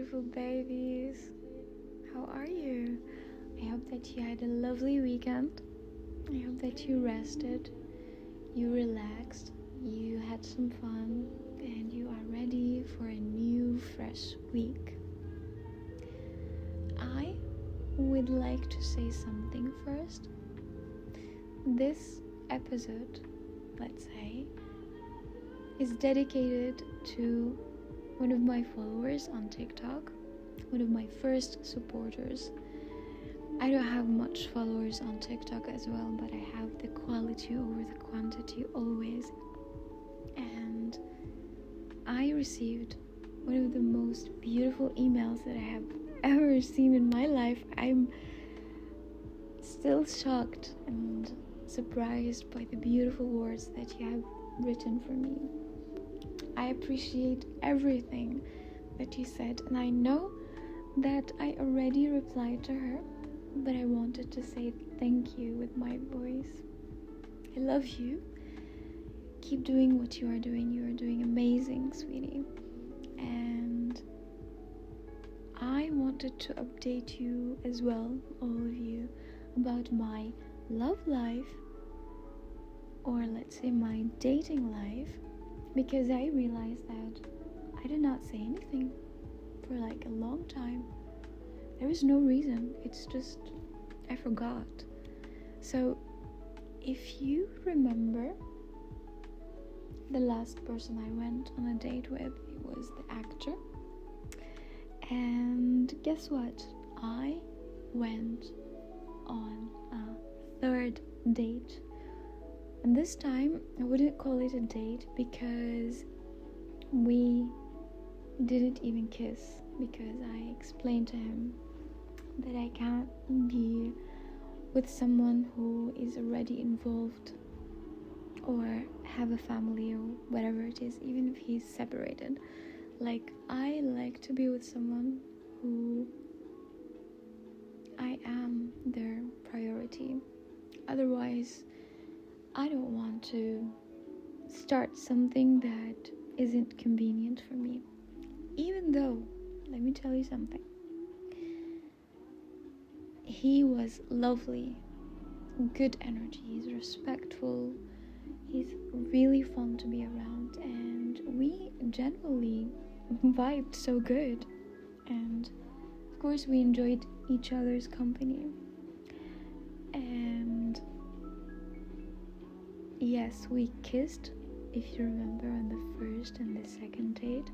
beautiful babies. How are you? I hope that you had a lovely weekend. I hope that you rested, you relaxed, you had some fun, and you are ready for a new, fresh week. I would like to say something first. This episode, let's say, is dedicated to one of my followers on TikTok, one of my first supporters. I don't have much followers on TikTok as well, but I have the quality over the quantity always. And I received one of the most beautiful emails that I have ever seen in my life. I'm still shocked and surprised by the beautiful words that you have written for me. I appreciate everything that you said, and I know that I already replied to her, but I wanted to say thank you with my voice. I love you. Keep doing what you are doing. You are doing amazing, sweetie. And I wanted to update you as well, all of you, about my love life, or let's say my dating life, because I realized that I did not say anything for like a long time. There is no reason, it's just I forgot. So if you remember, the last person I went on a date with, it was the actor. And guess what? I went on a third date. And this time I wouldn't call it a date because we didn't even kiss, because I explained to him that I can't be with someone who is already involved or have a family or whatever it is, even if he's separated. Like, I like to be with someone who I am their priority. Otherwise, I don't want to start something that isn't convenient for me. Even though, let me tell you something, he was lovely, good energy, he's respectful, he's really fun to be around, and we generally vibed so good. And of course we enjoyed each other's company. And yes, we kissed, if you remember, on the first and the second date.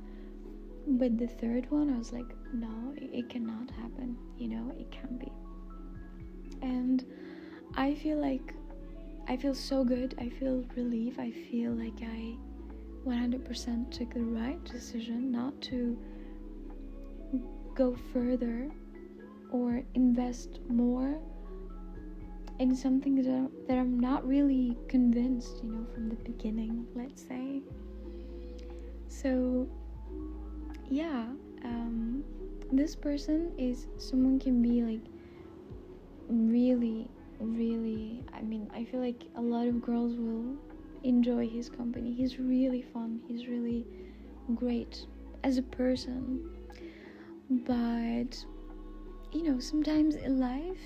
But the third one, I was like, no, it cannot happen. It can't be. And I feel so good. I feel relief. I feel like I 100% took the right decision not to go further or invest more in something that I'm not really convinced, from the beginning, let's say. So yeah, this person is someone can be like really, I feel like a lot of girls will enjoy his company. He's really fun, he's really great as a person. But sometimes in life,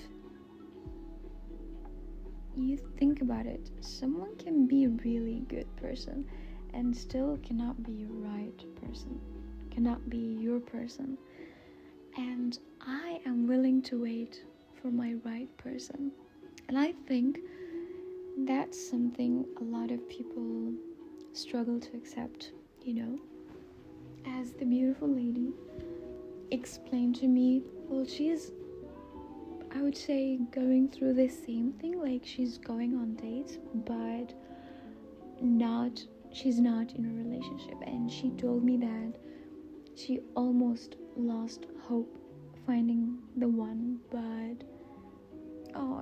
you think about it, someone can be a really good person and still cannot be a right person, cannot be your person. And I am willing to wait for my right person. And I think that's something a lot of people struggle to accept, As the beautiful lady explained to me, well, she's, I would say, going through the same thing, like she's going on dates, but she's not in a relationship. And she told me that she almost lost hope finding the one, but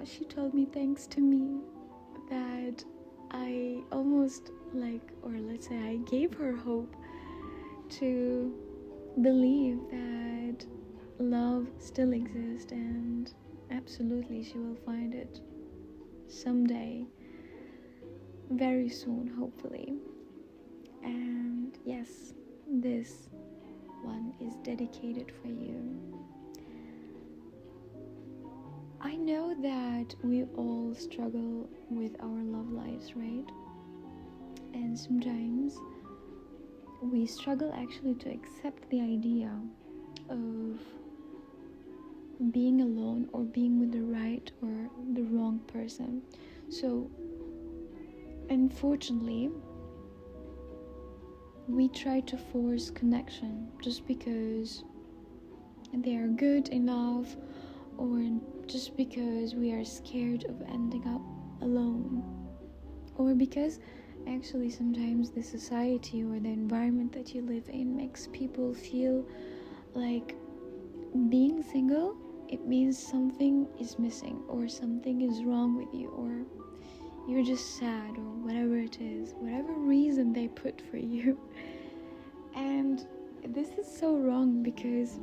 she told me, thanks to me, that I almost I gave her hope to believe that love still exists, and absolutely she will find it someday, very soon, hopefully. And yes, this one is dedicated for you. I know that we all struggle with our love lives, right? And sometimes we struggle actually to accept the idea of being alone or being with the right or the wrong person. So unfortunately, we try to force connection just because they are good enough, or just because we are scared of ending up alone, or because actually sometimes the society or the environment that you live in makes people feel like being single, it means something is missing or something is wrong with you, or you're just sad, or whatever it is, whatever reason they put for you. And this is so wrong, because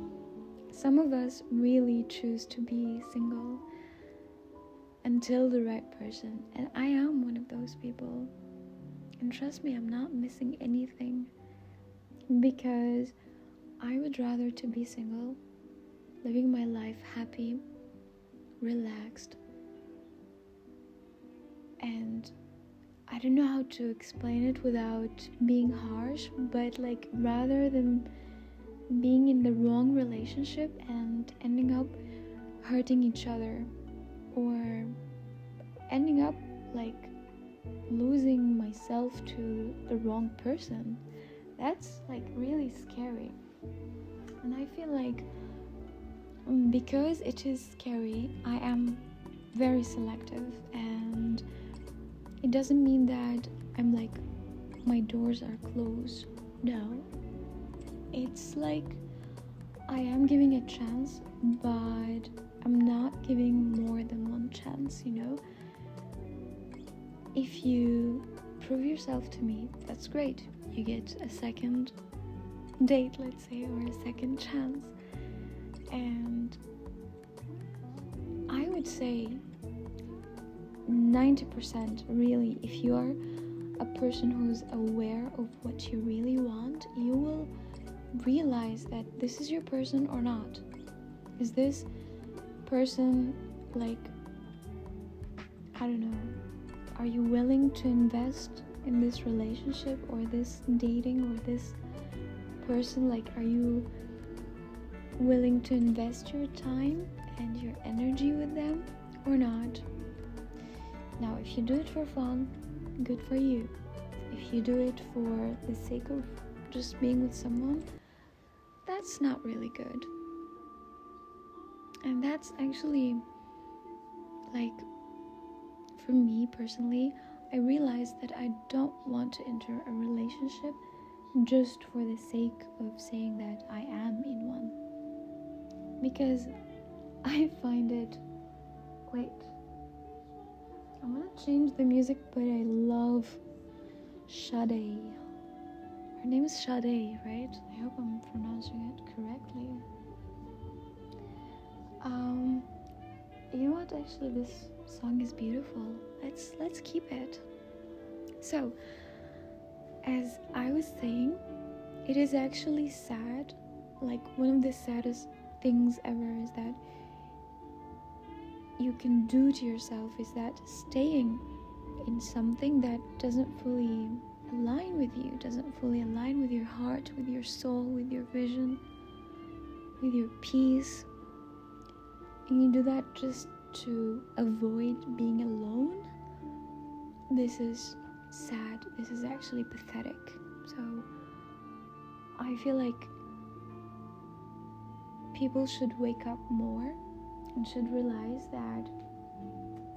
some of us really choose to be single until the right person, and I am one of those people. And trust me, I'm not missing anything, because I would rather to be single, living my life happy, relaxed, and I don't know how to explain it without being harsh, but like, rather than being in the wrong relationship and ending up hurting each other, or ending up like losing myself to the wrong person, that's like really scary. And I feel like because it is scary, I am very selective, and it doesn't mean that I'm like, my doors are closed. No, it's like I am giving a chance, but I'm not giving more than one chance, you know? If you prove yourself to me, that's great. You get a second date, let's say, or a second chance. And I would say 90% really, if you are a person who's aware of what you really want, you will realize that this is your person or not. Is this person like, I don't know, are you willing to invest in this relationship or this dating or this person? Like, are you willing to invest your time and your energy with them or not? Now, if you do it for fun, good for you. If you do it for the sake of just being with someone, that's not really good. And that's actually, like, for me personally, I realized that I don't want to enter a relationship just for the sake of saying that I am in one. Because I find it... Wait. I'm gonna change the music, but I love Sade. Her name is Sade, right? I hope I'm pronouncing it correctly. You know what? Actually, this song is beautiful. Let's keep it. So, as I was saying, it is actually sad. Like, one of the saddest things ever is that you can do to yourself is that staying in something that doesn't fully align with you, doesn't fully align with your heart, with your soul, with your vision, with your peace. And you do that just to avoid being alone. This is sad. This is actually pathetic. So I feel like people should wake up more and should realize that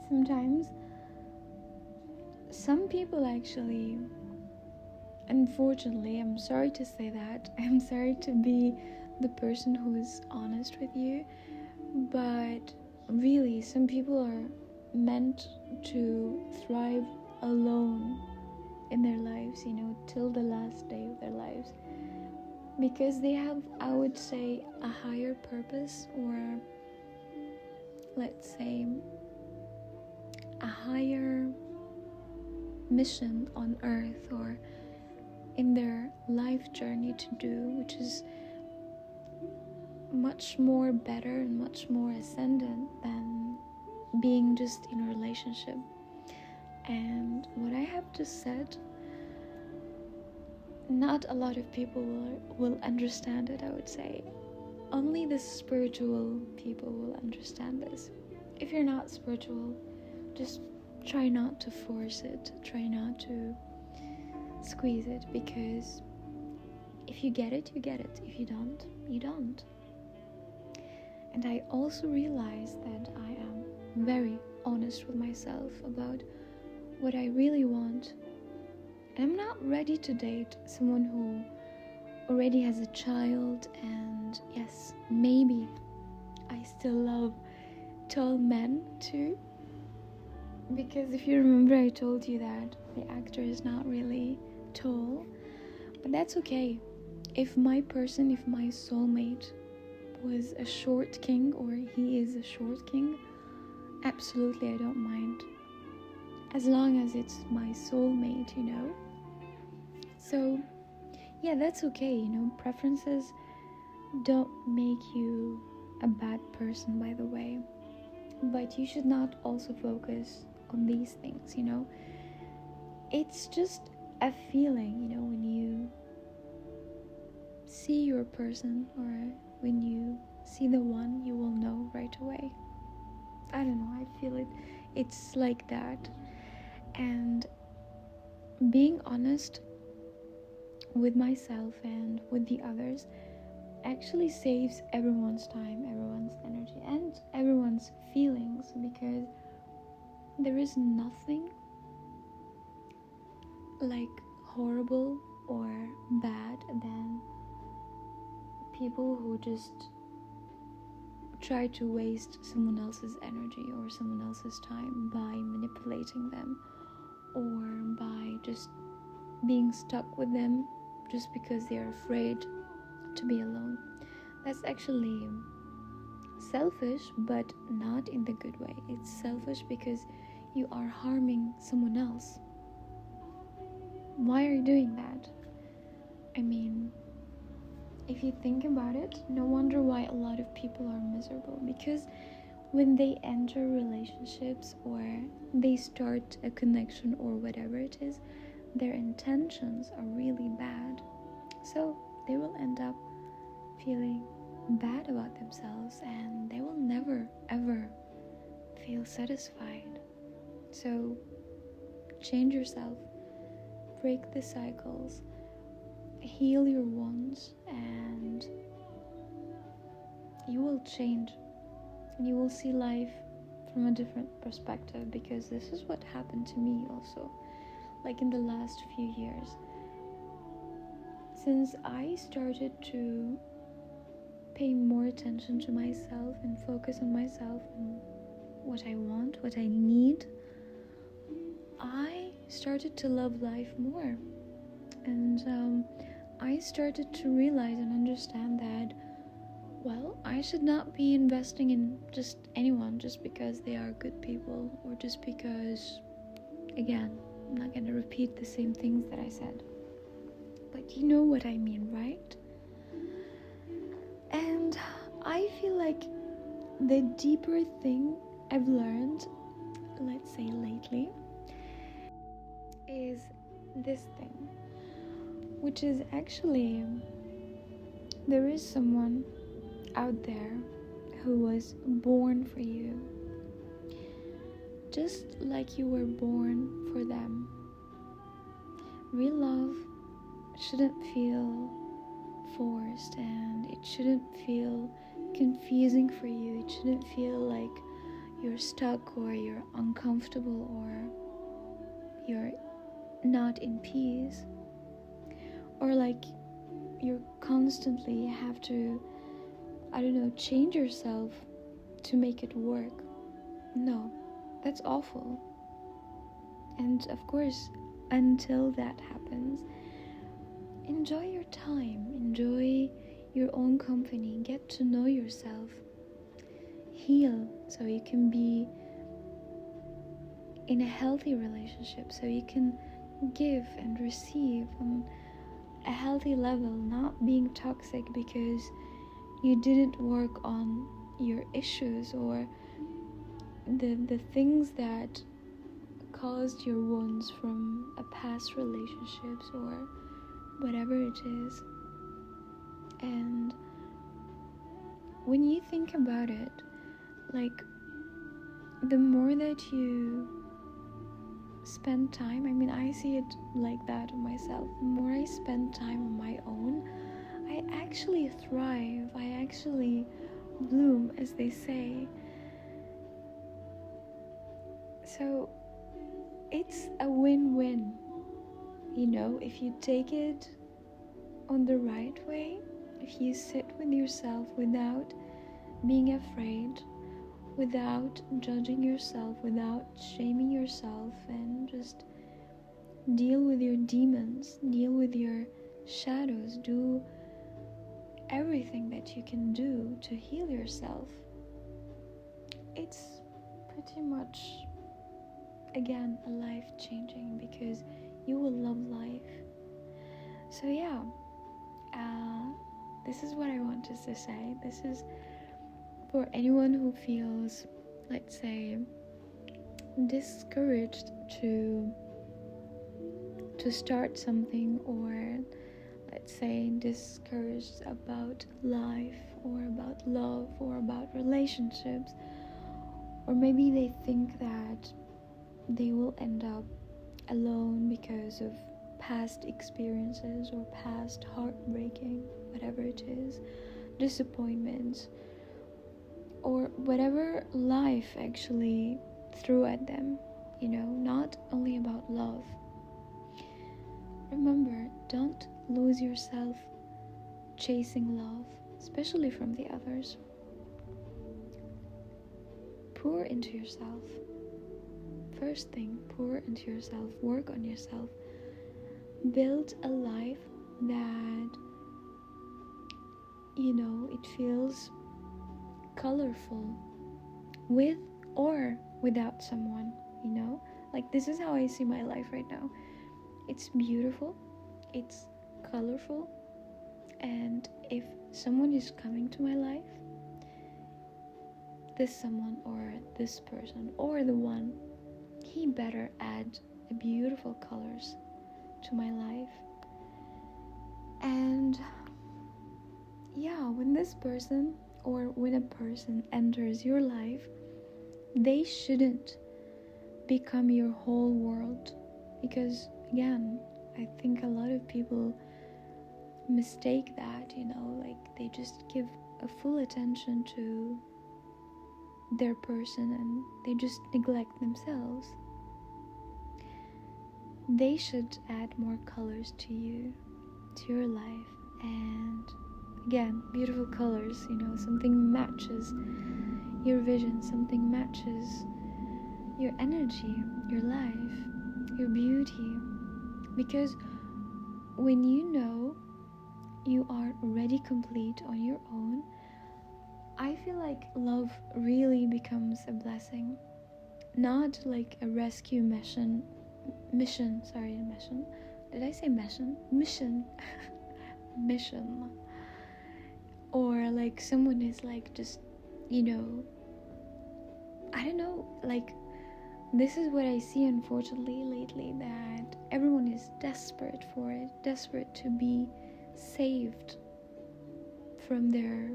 sometimes some people actually, unfortunately, I'm sorry to say that, I'm sorry to be the person who is honest with you, but really some people are meant to thrive alone in their lives, you know, till the last day of their lives, because they have, I would say, a higher purpose, or let's say a higher mission on earth or in their life journey to do, which is much more better and much more ascendant than being just in a relationship. And what I have just said, not a lot of people will understand it, I would say. Only the spiritual people will understand this. If you're not spiritual, just try not to force it. Try not to squeeze it, because if you get it, you get it. If you don't, you don't. And I also realize that I am very honest with myself about what I really want. And I'm not ready to date someone who already has a child, and yes, maybe I still love tall men too. Because if you remember, I told you that the actor is not really tall, but that's okay. If my soulmate was a short king, or he is a short king, absolutely I don't mind, as long as it's my soulmate, So yeah, that's okay. Preferences don't make you a bad person, by the way, but you should not also focus on these things. It's just a feeling, when you see your person, or when you see the one, you will know right away. I don't know, I feel it's like that. And being honest with myself and with the others actually saves everyone's time, everyone's energy, and everyone's feelings, because there is nothing like horrible or bad than people who just try to waste someone else's energy or someone else's time by manipulating them, or by just being stuck with them just because they're afraid to be alone. That's actually selfish, but not in the good way. It's selfish because you are harming someone else. Why are you doing that? I mean, if you think about it, no wonder why a lot of people are miserable, because when they enter relationships or they start a connection or whatever it is, their intentions are really bad. So they will end up feeling bad about themselves, and they will never ever feel satisfied. So change yourself, break the cycles, heal your wounds, and you will change. You will see life from a different perspective, because this is what happened to me also, like in the last few years. Since I started to pay more attention to myself and focus on myself and what I want, what I need, I started to love life more. And I started to realize and understand that, well, I should not be investing in just anyone just because they are good people, or just because, again, I'm not going to repeat the same things that I said, but you know what I mean, right? And I feel like the deeper thing I've learned, let's say lately, is this thing, which is actually, there is someone out there who was born for you, just like you were born for them. Real love shouldn't feel forced, and it shouldn't feel confusing for you. It shouldn't feel like you're stuck, or you're uncomfortable, or you're not in peace, or like you constantly have to, change yourself to make it work. No, that's awful. And of course, until that happens, enjoy your time, enjoy your own company, get to know yourself, heal so you can be in a healthy relationship, so you can give and receive on a healthy level, not being toxic because you didn't work on your issues or the things that caused your wounds from a past relationships or whatever it is. And when you think about it, like, the more that you spend time, I mean, I see it like that on myself, the more I spend time on my own, I actually thrive, I actually bloom, as they say. So it's a win-win, if you take it on the right way, if you sit with yourself without being afraid, without judging yourself, without shaming yourself, and just deal with your demons, deal with your shadows, do everything that you can do to heal yourself. It's pretty much, again, a life-changing, because you will love life. So yeah, this is what I wanted to say. This is for anyone who feels, let's say, discouraged to start something, or let's say discouraged about life or about love or about relationships, or maybe they think that they will end up alone because of past experiences or past heartbreaking, whatever it is, disappointments, or whatever life actually threw at them, not only about love. Remember, don't lose yourself chasing love, especially from the others. Pour into yourself. First thing, pour into yourself, work on yourself. Build a life that, it feels colorful, with or without someone, like, this is how I see my life right now. It's beautiful, it's colorful, and if someone is coming to my life, this someone or this person or the one, he better add beautiful colors to my life. And yeah, when this person or when a person enters your life, they shouldn't become your whole world, because again, I think a lot of people mistake that, like, they just give a full attention to their person and they just neglect themselves. They should add more colors to you, to your life, and again, beautiful colors, something matches your vision, something matches your energy, your life, your beauty. Because when you know you are already complete on your own, I feel like love really becomes a blessing, not like a rescue mission. Did I say mission? Mission. Mission. Or like someone is like just, I don't know, like, this is what I see unfortunately lately, that everyone is desperate for it, desperate to be saved from their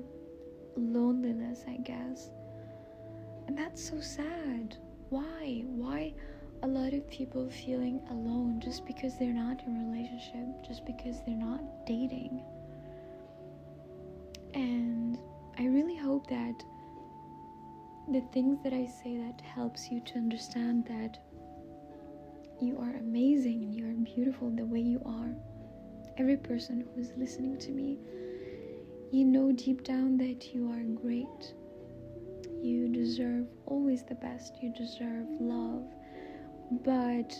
loneliness, I guess. And that's so sad. Why a lot of people feeling alone just because they're not in a relationship, just because they're not dating? And I really hope that the things that I say that helps you to understand that you are amazing and you are beautiful the way you are. Every person who is listening to me, deep down that you are great. You deserve always the best. You deserve love. But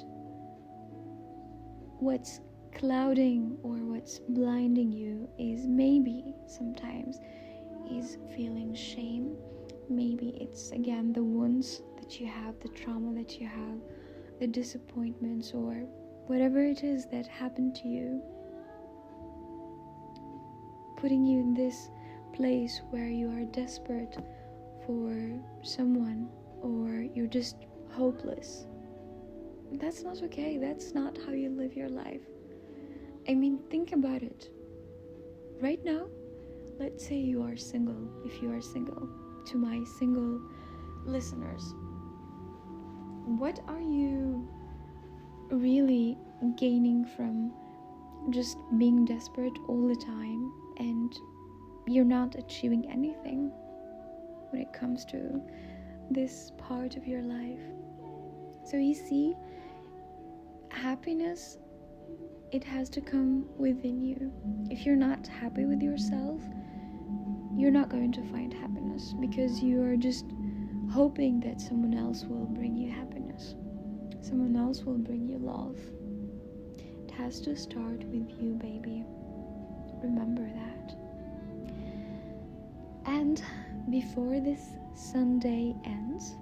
what's clouding or what's blinding you is maybe sometimes is feeling shame. Maybe it's, again, the wounds that you have, the trauma that you have, the disappointments, or whatever it is that happened to you, putting you in this place where you are desperate for someone or you're just hopeless. That's not okay. That's not how you live your life. I mean, think about it. Right now, let's say you are single, if you are single, to my single listeners. What are you really gaining from just being desperate all the time and you're not achieving anything when it comes to this part of your life? So you see, happiness, it has to come within you. If you're not happy with yourself, you're not going to find happiness because you are just hoping that someone else will bring you happiness. Someone else will bring you love. It has to start with you, baby. Remember that. And before this Sunday ends,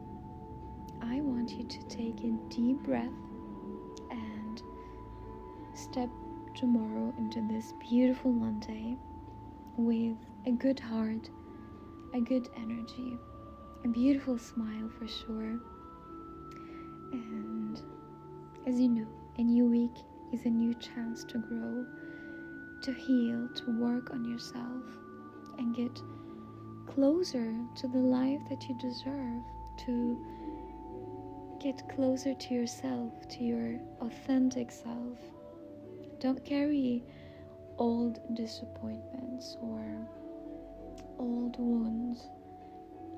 I want you to take a deep breath and step tomorrow into this beautiful Monday with a good heart, a good energy, a beautiful smile for sure. And as you know, a new week is a new chance to grow, to heal, to work on yourself and get closer to the life that you deserve, to get closer to yourself, to your authentic self. Don't carry old disappointments or old wounds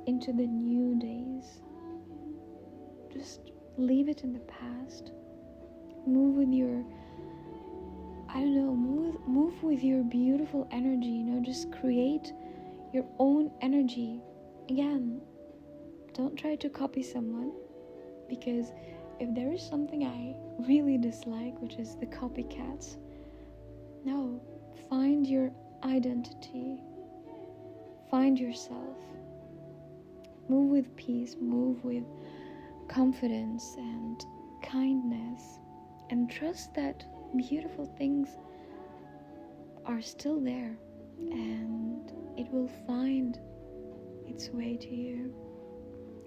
into the new days. Just leave it in the past. Move with your, move with your beautiful energy, just create your own energy. Again, don't try to copy someone, because if there is something I really dislike, which is the copycats, no, find your identity, find yourself, move with peace, move with confidence and kindness, and trust that beautiful things are still there and it will find its way to you.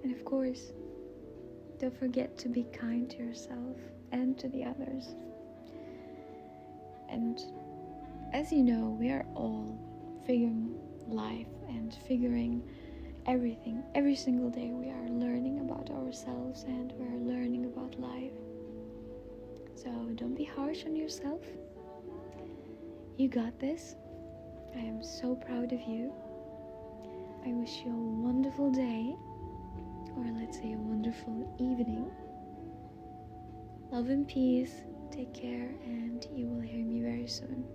And of course, don't forget to be kind to yourself and to the others. And as you know, we are all figuring life and figuring everything. Every single day we are learning about ourselves and we're learning about life. So don't be harsh on yourself. You got this. I am so proud of you. I wish you a wonderful day, or let's say a wonderful evening. Love and peace. Take care, and you will hear me very soon.